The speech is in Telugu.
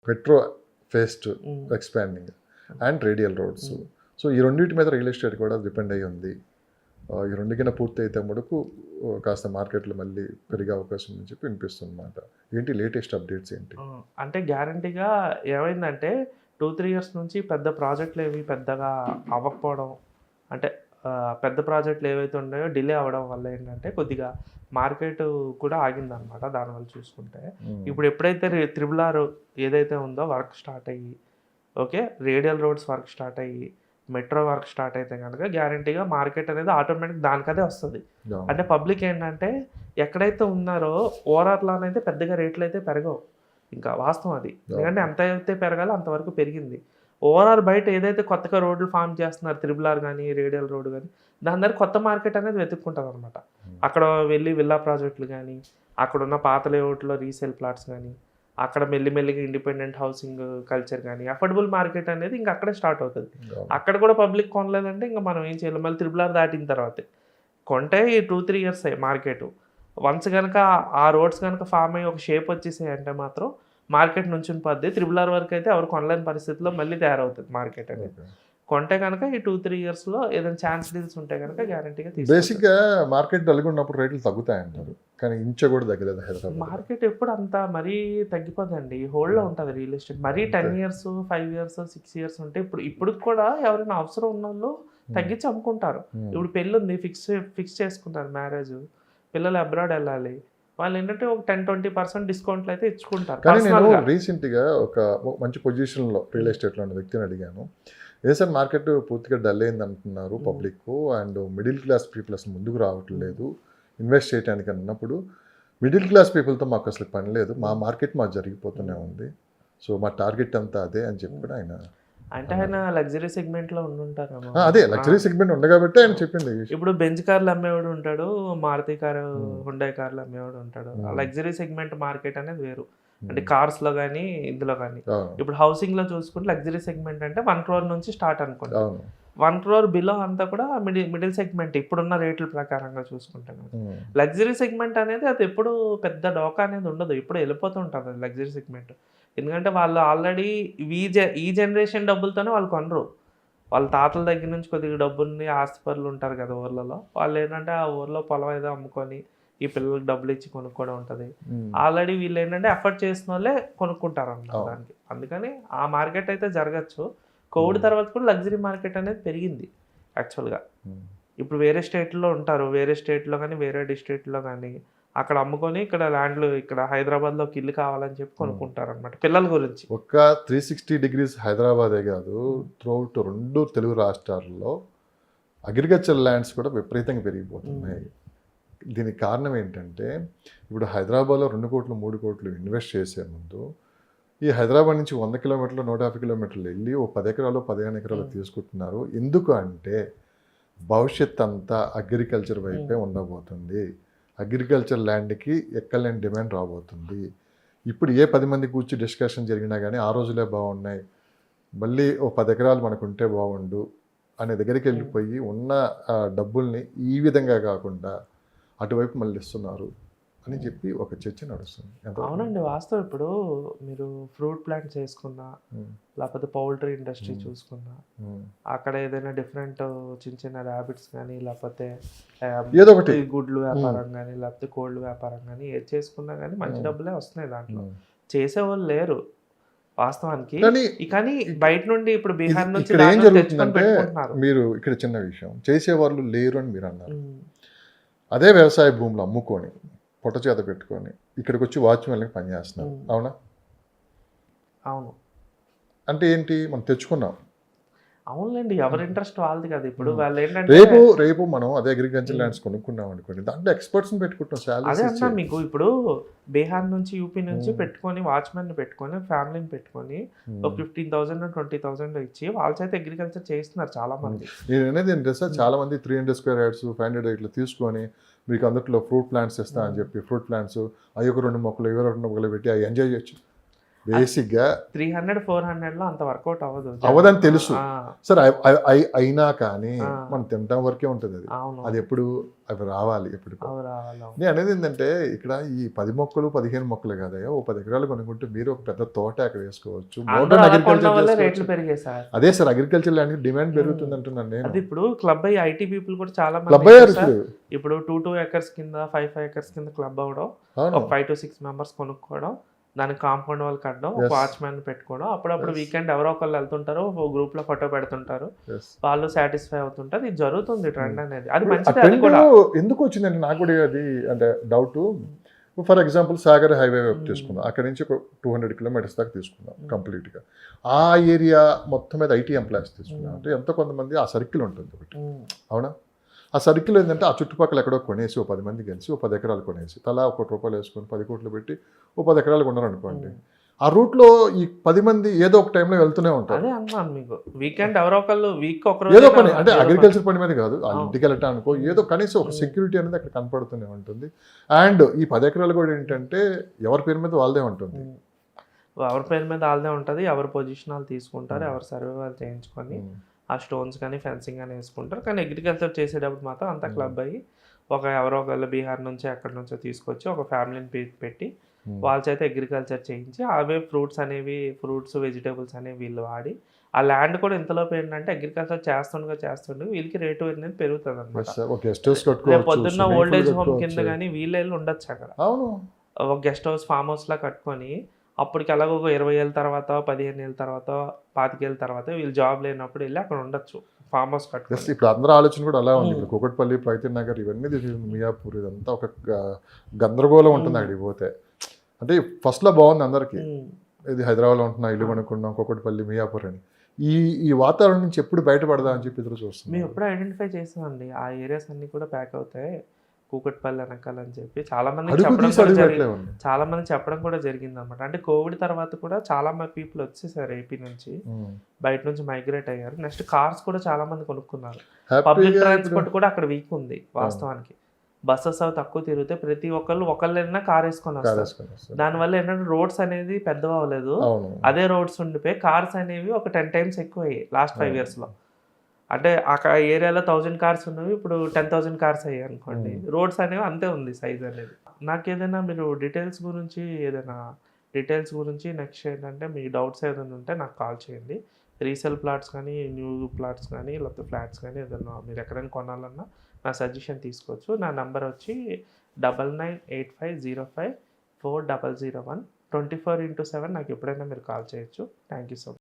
Metro face 2 expanding and radial roads. So ఈ రెండింటి మీద రియల్ ఎస్టేట్ కూడా డిపెండ్ అయ్యి ఉంది. ఈ రెండు కింద పూర్తి అయితే మటుకు కాస్త మార్కెట్లో మళ్ళీ పెరిగే అవకాశం ఉందని చెప్పి వినిపిస్తుంది అన్నమాట. ఏంటి లేటెస్ట్ అప్డేట్స్ ఏంటి? అంటే గ్యారంటీగా ఏమైందంటే 2-3 ఇయర్స్ నుంచి పెద్ద ప్రాజెక్టులు ఏవి పెద్దగా అవ్వకపోవడం, అంటే పెద్ద ప్రాజెక్టులు ఏవైతే ఉన్నాయో డిలే అవ్వడం వల్ల ఏంటంటే కొద్దిగా మార్కెట్ కూడా ఆగిందనమాట. దానివల్ల చూసుకుంటే ఇప్పుడు ఎప్పుడైతే త్రిబుల్ ఆర్ ఏదైతే ఉందో వర్క్ స్టార్ట్ అయ్యి, okay, radial roads work start అయ్యి, మెట్రో వర్క్ స్టార్ట్ అయితే కనుక గ్యారంటీగా మార్కెట్ అనేది ఆటోమేటిక్ దానికదే వస్తుంది. అంటే పబ్లిక్ ఏంటంటే ఎక్కడైతే ఉన్నారో ఓఆర్ఆర్లో అయితే పెద్దగా రేట్లు అయితే పెరగవు. ఇంకా వాస్తవం అది. ఎందుకంటే ఎంత అయితే పెరగాలో అంతవరకు పెరిగింది. ఓవరాల్ బయట ఏదైతే కొత్తగా రోడ్లు ఫామ్ చేస్తున్నారు, త్రిబుల్ ఆర్ కానీ రేడియల్ రోడ్ కానీ, దాని దగ్గర కొత్త మార్కెట్ అనేది వెతుక్కుంటుంది అనమాట. అక్కడ వెళ్ళి విల్లా ప్రాజెక్టులు కానీ, అక్కడ ఉన్న పాత లేఅవుట్లో రీసేల్ ప్లాట్స్ కానీ, అక్కడ మెల్లిమెల్లిగా ఇండిపెండెంట్ హౌసింగ్ కల్చర్ కానీ, అఫోర్డబుల్ మార్కెట్ అనేది ఇంకా అక్కడే స్టార్ట్ అవుతుంది. అక్కడ కూడా పబ్లిక్ కొనలేదంటే ఇంకా మనం ఏం చేయాలి? మళ్ళీ త్రిబుల్ ఆర్ దాటిన తర్వాతే కొంటే ఈ 2-3 ఇయర్స్ మార్కెట్. వన్స్ కనుక ఆ రోడ్స్ కనుక ఫామ్ అయ్యి ఒక షేప్ వచ్చేసాయి అంటే మాత్రం మార్కెట్ నుంచి పద్ది. త్రిబుల్ ఆర్ వరకు అయితే ఎవరికి ఆన్లైన్ పరిస్థితిలో మళ్ళీ తయారవుతుంది మార్కెట్ అనేది. కొంటే కనుక ఈ 2-3 ఇయర్స్లో ఏదైనా ఛాన్స్ డీల్స్ ఉంటే కనుక గ్యారంటీగా బేసిక్గా మార్కెట్ డల్గున్నప్పుడు రేట్లు తగ్గుతాయంటారు, కానీ ఇంచ కూడా తగ్గలేదు హైదరాబాద్. మార్కెట్ ఎప్పుడు అంతా మరీ తగ్గిపోదండి, హోల్డ్లో ఉంటుంది రియల్ ఎస్టేట్. మరీ 10 ఇయర్స్ 5 ఇయర్స్ 6 ఇయర్స్ ఉంటే ఇప్పుడు కూడా ఎవరైనా అవసరం ఉన్న వాళ్ళు తగ్గించి అమ్ముకుంటారు. ఇప్పుడు పెళ్ళి ఉంది, ఫిక్స్ చేసుకుంటారు మ్యారేజ్, పిల్లలు అబ్రాడ్ వెళ్ళాలి, వాళ్ళు ఏంటంటే ఒక 10-20% డిస్కౌంట్లు అయితే ఇచ్చుకుంటారు. కానీ నేను రీసెంట్గా ఒక మంచి పొజిషన్లో రియల్ ఎస్టేట్లో ఉన్న వ్యక్తిని అడిగాను, ఏ సార్ మార్కెట్ పూర్తిగా డల్ అయింది అంటున్నారు public, and middle class people అసలు ముందుకు రావట్లేదు ఇన్వెస్ట్ చేయడానికి అన్నప్పుడు, మిడిల్ క్లాస్ పీపుల్తో మాకు అసలు పని లేదు, మా మార్కెట్ మాకు జరిగిపోతూనే ఉంది, సో మా టార్గెట్ అంతా అదే అని చెప్పి కూడా ఆయన అంటే ఆయన లగ్జరీ సెగ్మెంట్లో ఉండుంటారు. అదే లగ్జరీ సెగ్మెంట్ ఉంది కాబట్టి ఆయన చెప్పింది. ఇప్పుడు బెంజ్ కార్లు అమ్మేవాడు ఉంటాడు, మారుతి కారు, హుండాయ్ కార్లు అమ్మేవాడు ఉంటాడు. లగ్జరీ సెగ్మెంట్ మార్కెట్ అనేది వేరు. అంటే కార్స్లో కానీ ఇందులో కానీ. ఇప్పుడు హౌసింగ్లో చూసుకుంటే లగ్జరీ సెగ్మెంట్ అంటే 1 crore నుంచి స్టార్ట్ అనుకోండి. 1 crore బిలో అంతా కూడా మిడిల్ సెగ్మెంట్ ఇప్పుడున్న రేట్ల ప్రకారంగా చూసుకుంటే. లగ్జరీ సెగ్మెంట్ అనేది అది ఎప్పుడు పెద్ద డోకా అనేది ఉండదు, ఇప్పుడు వెళ్ళిపోతూ ఉంటుంది అది లగ్జరీ సెగ్మెంట్. ఎందుకంటే వాళ్ళు ఆల్రెడీ ఈ జనరేషన్ డబ్బులతోనే వాళ్ళు కొనరు. వాళ్ళ తాతల దగ్గర నుంచి కొద్దిగా డబ్బుల్ని ఆస్తిపరులు ఉంటారు కదా ఊర్లలో, వాళ్ళు ఏంటంటే ఆ ఊర్లో పొలం ఏదో అమ్ముకొని ఈ పిల్లలకి డబ్బులు ఇచ్చి కొనుక్కోవడం ఉంటుంది. ఆల్రెడీ వీళ్ళు ఏంటంటే ఎఫర్ట్ చేసిన వాళ్ళే కొనుక్కుంటారు అన్నమాట దానికి. అందుకని ఆ మార్కెట్ అయితే జరగచ్చు. కోవిడ్ తర్వాత కూడా లగ్జరీ మార్కెట్ అనేది పెరిగింది యాక్చువల్గా. ఇప్పుడు వేరే స్టేట్లో ఉంటారు, వేరే స్టేట్లో కానీ వేరే డిస్ట్రిక్ట్లో కానీ అక్కడ అమ్ముకొని ఇక్కడ ల్యాండ్లు ఇక్కడ హైదరాబాద్లో ఒక ఇల్లు కావాలని చెప్పి కొనుక్కుంటారు అనమాట పిల్లల గురించి. ఒక 360 degrees హైదరాబాదే కాదు, త్రూఅవుట్ 2 తెలుగు రాష్ట్రాల్లో అగ్రికల్చర్ ల్యాండ్స్ కూడా విపరీతంగా పెరిగిపోతున్నాయి. దీనికి కారణం ఏంటంటే ఇప్పుడు హైదరాబాద్లో 2 కోట్లు 3 కోట్లు ఇన్వెస్ట్ చేసే ముందు ఈ హైదరాబాద్ నుంచి 100 కిలోమీటర్లు 150 కిలోమీటర్లు వెళ్ళి ఓ 10 ఎకరాలు 15 ఎకరాలు తీసుకుంటున్నారు. ఎందుకు అంటే భవిష్యత్ అంతా అగ్రికల్చర్ వైపే ఉండబోతుంది, అగ్రికల్చర్ ల్యాండ్కి ఎక్కలేని డిమాండ్ రాబోతుంది. ఇప్పుడు ఏ 10 మంది కూర్చి డిస్కషన్ జరిగినా కానీ ఆ రోజులే బాగున్నాయి, మళ్ళీ ఓ 10 ఎకరాలు మనకు ఉంటే బాగుండు అనే దగ్గరికి వెళ్ళిపోయి ఉన్న డబ్బుల్ని ఈ విధంగా కాకుండా అటువైపు మళ్ళీ ఇస్తున్నారు అని చెప్పి ఒక చర్చ నడుస్తుంది. అవునండి, వాస్తవం. ఇప్పుడు మీరు ఫ్రూట్ ప్లాంట్స్ చేసుకున్నా, లేకపోతే పౌల్ట్రీ ఇండస్ట్రీ చూసుకున్నా, అక్కడ ఏదైనా డిఫరెంట్ చిన్న చిన్న ర్యాబిట్స్ కానీ, లేకపోతే ఏదో ఒకటి గుడ్లు వ్యాపారం కానీ, లేకపోతే కోళ్ళు వ్యాపారం కానీ ఏది చేసుకున్నా కానీ మంచి డబ్బులే వస్తున్నాయి దాంట్లో. చేసేవాళ్ళు లేరు వాస్తవానికి. కానీ బయట నుండి ఇప్పుడు బీహార్ నుంచి ఏం జరుగుతుందంటే, మీరు ఇక్కడ చిన్న విషయం, చేసేవాళ్ళు లేరు అని మీరు అన్నారు. అదే వ్యవసాయ భూములు అమ్ముకొని పొట్ట చేత పెట్టుకొని ఇక్కడికి వచ్చి వాచ్మెన్లకి పనిచేస్తున్నారు. అవునా? అవును. అంటే ఏంటి, మనం తెచ్చుకున్నాం. అవునులేండి, ఎవరి ఇంట్రెస్ట్ వాళ్ళది కదా. ఇప్పుడు వాళ్ళు ఏంటంటే రేపు మనం అదే అగ్రికల్చర్ ల్యాండ్స్ కొనుక్కున్నాం అనుకోండి, దాంట్లో ఎక్స్పర్ట్స్ని పెట్టుకుంటాం. అదే అన్నా మీకు, ఇప్పుడు బీహార్ నుంచి యూపీ నుంచి పెట్టుకొని వాచ్మెన్ పెట్టుకొని ఫ్యామిలీని పెట్టుకొని ఒక 15,000 20,000 ఇచ్చి వాళ్ళ చేత అగ్రికల్చర్ చేస్తున్నారు చాలా మంది. నేను అనేది ఏంటంటే సార్, చాలా మంది 300 square yards 500 ఇట్లా తీసుకొని మీకు అందులో ఫ్రూట్ ప్లాంట్స్ ఇస్తా అని చెప్పి ఫ్రూట్ ప్లాంట్స్ అవి ఒక 2 మొక్కలు 2 మొక్కలు పెట్టి అవి ఎంజాయ్ చేయొచ్చు. బేసిక్గా 300-400లో అంత వర్కౌట్ అవ్వదు. అవ్వదని తెలుసు. ఆ, సరే అయినా కానీ మనం తినటం వరకే ఉంటుంది అది. అవును, అది ఎప్పుడు అవి రావాలి ఎప్పటికో. అవి రావాలి. అవును. నేను అనేది ఏంటంటే ఇక్కడ ఈ 10 మొక్కలు 15 మొక్కలు కాదయ్యా, ఓ 10 ఎకరాలు కొనుక్కుంటే మీరు ఒక పెద్ద తోట అక్కడ వేసుకోవచ్చు. అందరూ మోడర్న్ అలా కొనడం అగ్రికల్చర్ వల్ల రేట్లు చేసుకోవచ్చు. పెరిగాయి సార్. అదే సార్ అగ్రికల్చర్ ల్యాండ్ డిమాండ్ పెరుగుతుంది అంటున్నాను నేను. అది ఇప్పుడు క్లబ్ అయ్యి ఐటీ పీపుల్ కూడా చాలా క్లబ్ మంది అయ్యారు సార్, ఇప్పుడు. ఇప్పుడు 2 ఎకర్స్ కింద 5 ఎకర్స్ కింద క్లబ్ అవ్వడం, అవును. ఒక 5 to 6 మెంబర్స్ కొనుక్కోవడం, దానికి కాంపౌండ్ వాళ్ళు కట్టడం, ఒక Yes. వాచ్మెన్ పెట్టుకోవడం, అప్పుడప్పుడు Yes. వీకెండ్ ఎవరో ఒకళ్ళు వెళ్తుంటారు, ఒక గ్రూప్ లో ఫోటో పెడుతుంటారు, Yes. వాళ్ళు సాటిస్ఫై అవుతుంటారు. ఇది జరుగుతుంది ట్రెండ్ అనేది. అది ఆ మంచిది. అది ట్రెండ్ కూడా ఎందుకు వచ్చిందంటే నాకు కూడా అది అంటే doubt. For example Sagar highway వైపు తీసుకుందాం, అక్కడ నుంచి ఒక 200 కిలోమీటర్స్ దాకా తీసుకుందాం కంప్లీట్గా. ఆ ఏరియా మొత్తం మీద ఐటీ ఎంప్లాయీస్ తీసుకున్నాం అంటే ఎంతో కొంతమంది ఆ సర్కిల్ ఉంటుంది ఒకటి, అవునా? ఆ సర్కిల్ ఏంటంటే ఆ చుట్టుపక్కల ఎక్కడో కొనేసి ఓ 10 మంది కలిసి ఓ 10 ఎకరాలు కొనేసి తలా ₹1 కోటి వేసుకొని 10 కోట్లు పెట్టి ఓ 10 ఎకరాలు కొన్నారనుకోండి. ఆ రూట్లో ఈ 10 మంది ఏదో ఒక టైంలో వెళ్తూనే ఉంటారు. అదే అన్నాను మీకు, వీకెండ్ ఎవరో ఒకళ్ళు వీక్ ఒక ఏదో రోజు పని అంటే అగ్రికల్చర్ పని మీద కాదు, వాళ్ళ ఇంటికి వెళ్ళటానికో ఏదో కనీసం ఒక సెక్యూరిటీ అనేది అక్కడ కనపడుతూనే ఉంటుంది. అండ్ ఈ 10 ఎకరాలు కూడా ఏంటంటే ఎవరి పేరు మీద వాళ్ళదే ఉంటుంది. ఎవరి పేరు మీద వాళ్ళదే ఉంటుంది, ఎవరి పొజిషన్ వాళ్ళు తీసుకుంటారు, ఎవరి సర్వే వాళ్ళు చేయించుకొని ఆ స్టోన్స్ కానీ ఫెన్సింగ్ కానీ వేసుకుంటారు. కానీ అగ్రికల్చర్ చేసేటప్పుడు మాత్రం అంతా క్లబ్ అయ్యి ఒక ఎవరో ఒకళ్ళు బీహార్ నుంచి ఎక్కడి నుంచో తీసుకొచ్చి ఒక ఫ్యామిలీని పెట్టి వాళ్ళ చేత అగ్రికల్చర్ చేయించి అవే ఫ్రూట్స్ వెజిటేబుల్స్ అనేవి వీళ్ళు వాడి ఆ ల్యాండ్ కూడా ఇంతలోపు ఏంటంటే అగ్రికల్చర్ చేస్తుండగా వీళ్ళకి రేటు అనేది పెరుగుతుంది అనమాట. పొద్దున్న ఓల్డ్ ఏజ్ హోమ్ కింద కానీ వీళ్ళు వెళ్ళి ఉండొచ్చు అక్కడ. అవును, ఒక గెస్ట్ హౌస్ ఫామ్ హౌస్ లా కట్టుకొని అప్పటికి అలాగ ఒక 20 ఏళ్ళ తర్వాత 15 ఏళ్ళ తర్వాత 25 ఏళ్ళ తర్వాత వీళ్ళు జాబ్ లేనప్పుడు వెళ్ళి అక్కడ ఉండొచ్చు ఫామ్ హౌస్ కట్టుకొని. ఇప్పుడు అందరూ ఆలోచన కూడా అలా ఉంది. ఇప్పుడు కూకట్పల్లి, పైతీ నగర్ ఇవన్నీ మియాపూర్ ఇదంతా ఒక గందరగోళం ఉంటుంది అక్కడికి పోతే. అంటే ఫస్ట్లో బాగుంది అందరికీ, ఇది హైదరాబాద్లో ఉంటున్నా ఇల్లు కొనుక్కున్నాం కూకట్పల్లి మియాపూర్ అని. ఈ వాతావరణం నుంచి ఎప్పుడు బయటపడదా అని చెప్పి ఎదురు చూస్తున్నాం. మేము ఎప్పుడు ఐడెంటిఫై చేసామండి, ఆ ఏరియాస్ అన్ని కూడా ప్యాక్ అవుతాయి కూకట్పల్లి వెనకాలని చెప్పి చాలా మంది చెప్పడం కూడా జరిగింది అనమాట. అంటే కోవిడ్ తర్వాత కూడా చాలా మంది పీపుల్ వచ్చేసారు ఏపీ నుంచి, బయట నుంచి మైగ్రేట్ అయ్యారు. నెక్స్ట్ కార్స్ కూడా చాలా మంది కొనుక్కున్నారు. పబ్లిక్ ట్రాన్స్పోర్ట్ కూడా అక్కడ వీక్ ఉంది వాస్తవానికి. బస్సెస్ అవి తక్కువ తిరిగితే ప్రతి ఒకళ్ళు వెళ్ళినా కార్ వేసుకొని వస్తారు. దానివల్ల ఏంటంటే రోడ్స్ అనేది పెద్దగా అవ్వలేదు, అదే రోడ్స్ ఉండిపోయి కార్స్ అనేవి ఒక 10 times ఎక్కువ అయ్యాయి లాస్ట్ 5 years లో. అంటే ఆ ఏరియాలో 1000 కార్స్ ఉన్నవి ఇప్పుడు 10,000 కార్స్ అయ్యాయి అనుకోండి. రోడ్స్ అనేవి అంతే ఉంది సైజ్ అనేది. నాకు ఏదైనా మీరు డీటెయిల్స్ గురించి నెక్స్ట్ ఏంటంటే మీ డౌట్స్ ఏదైనా ఉంటే నాకు కాల్ చేయండి. రీసేల్ ప్లాట్స్ కానీ న్యూ ప్లాట్స్ కానీ లేకపోతే ఫ్లాట్స్ కానీ ఏదైనా మీరు ఎక్కడైనా కొనాలన్నా నా సజెషన్ తీసుకోవచ్చు. నా నెంబర్ వచ్చి 9985054001. 24/7 నాకు ఎప్పుడైనా మీరు కాల్ చేయొచ్చు. Thank you so much.